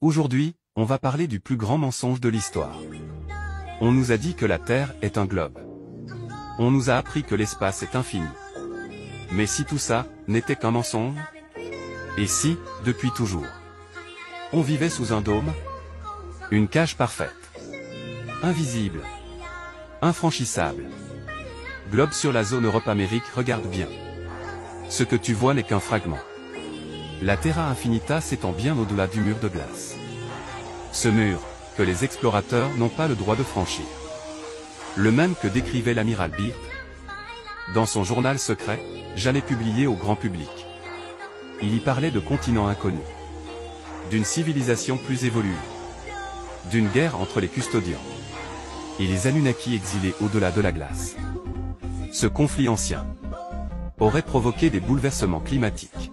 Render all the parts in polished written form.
Aujourd'hui, on va parler du plus grand mensonge de l'histoire. On nous a dit que la Terre est un globe. On nous a appris que l'espace est infini. Mais si tout ça n'était qu'un mensonge? Et si, depuis toujours, on vivait sous un dôme? Une cage parfaite. Invisible. Infranchissable. Globe sur la zone Europe-Amérique, regarde bien. Ce que tu vois n'est qu'un fragment. La Terra Infinita s'étend bien au-delà du mur de glace. Ce mur, que les explorateurs n'ont pas le droit de franchir. Le même que décrivait l'amiral Byrd. Dans son journal secret, jamais publié au grand public. Il y parlait de continents inconnus. D'une civilisation plus évoluée. D'une guerre entre les custodians et les Anunnaki exilés au-delà de la glace. Ce conflit ancien aurait provoqué des bouleversements climatiques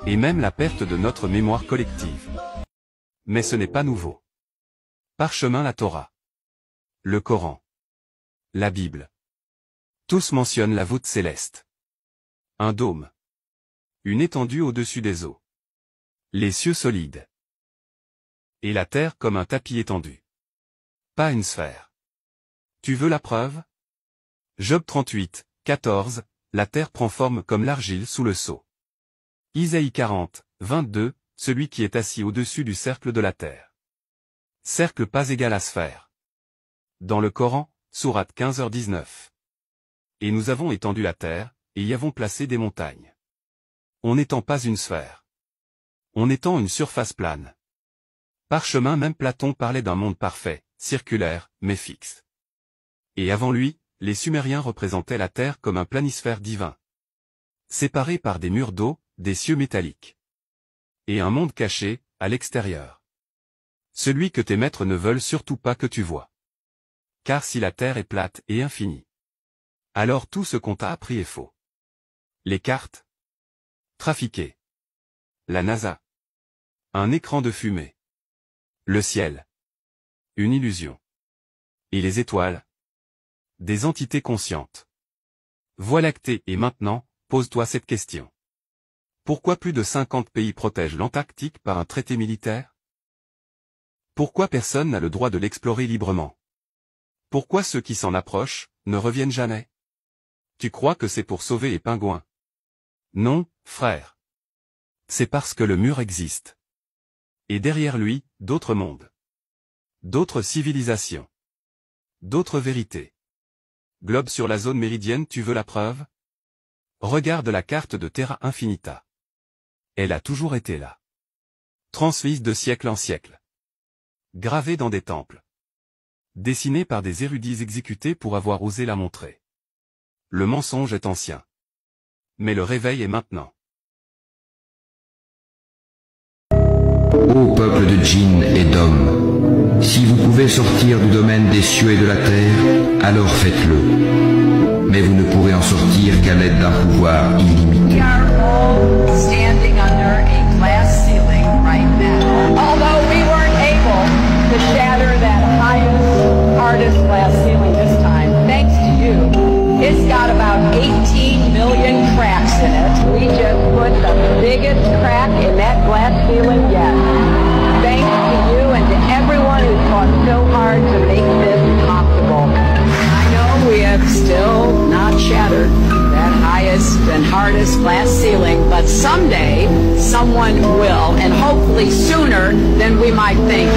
et même la perte de notre mémoire collective. Mais ce n'est pas nouveau. Parchemin, la Torah, le Coran, la Bible. Tous mentionnent la voûte céleste. Un dôme. Une étendue au-dessus des eaux. Les cieux solides. Et la terre comme un tapis étendu. Pas une sphère. Tu veux la preuve? Job 38, 14, la terre prend forme comme l'argile sous le sceau. Isaïe 40, 22, celui qui est assis au-dessus du cercle de la terre. Cercle pas égal à sphère. Dans le Coran, sourate 15h19. Et nous avons étendu la terre, et y avons placé des montagnes. On n'étend pas une sphère. On étend une surface plane. Parchemin, même Platon parlait d'un monde parfait, circulaire, mais fixe. Et avant lui, les Sumériens représentaient la terre comme un planisphère divin. Séparé par des murs d'eau, des cieux métalliques. Et un monde caché, à l'extérieur. Celui que tes maîtres ne veulent surtout pas que tu vois. Car si la terre est plate et infinie, alors tout ce qu'on t'a appris est faux. Les cartes. Trafiquées. La NASA. Un écran de fumée. Le ciel. Une illusion. Et les étoiles. Des entités conscientes. Voie lactée. Et maintenant, pose-toi cette question. Pourquoi plus de 50 pays protègent l'Antarctique par un traité militaire? Pourquoi personne n'a le droit de l'explorer librement? Pourquoi ceux qui s'en approchent ne reviennent jamais? Tu crois que c'est pour sauver les pingouins? Non, frère. C'est parce que le mur existe. Et derrière lui, d'autres mondes. D'autres civilisations. D'autres vérités. Globe sur la zone méridienne, tu veux la preuve? Regarde la carte de Terra Infinita. Elle a toujours été là. Transmise de siècle en siècle. Gravée dans des temples. Dessinée par des érudits exécutés pour avoir osé la montrer. Le mensonge est ancien. Mais le réveil est maintenant. Ô peuple de djinns et d'hommes, si vous pouvez sortir du domaine des cieux et de la terre, alors faites-le. Mais vous ne pourrez en sortir qu'à l'aide d'un pouvoir illimité. We are all standing under a glass ceiling right now. Although we weren't able to shatter that highest, hardest glass ceiling this time, thanks to you, it's got about 18 million cracks in it. We just put the biggest crack in that glass ceiling yet. Thanks to you and to everyone who's fought so hard to make this possible. I know we have still not shattered that highest and hardest glass ceiling, but someday someone will, and hopefully sooner than we might think.